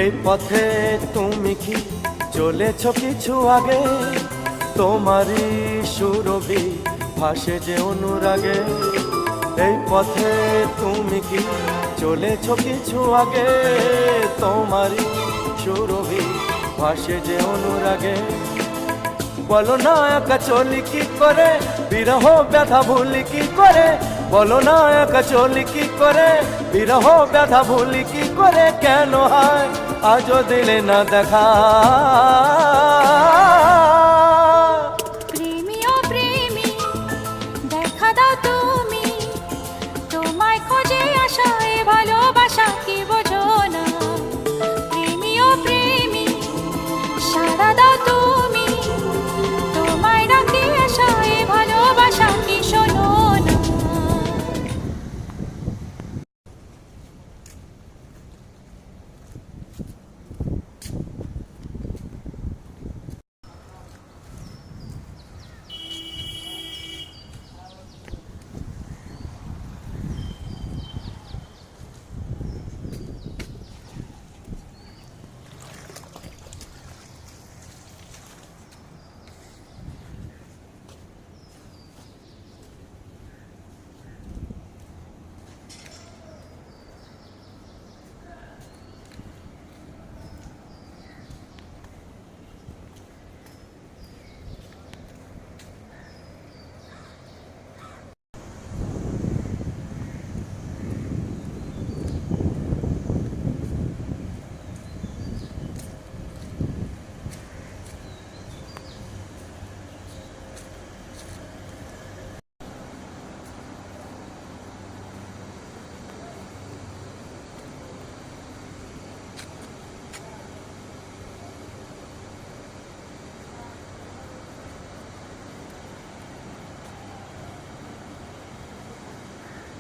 এই পথে তুমি কি চলেছ কিছু আগে, তোমারই সুরভি ভাসে যে অনুরাগে। এই পথে তুমি কি চলেছ কিছু আগে, তোমারই সুরভি ভাসে যে অনুরাগে। বলো না একা চলি কি করে, বিরহ ব্যথা ভুলি কি করে। বলো না একা চলি কি করে, বিরহ ব্যথা ভুলি কি করে। কেন হয় আজও দিলে না দেখা।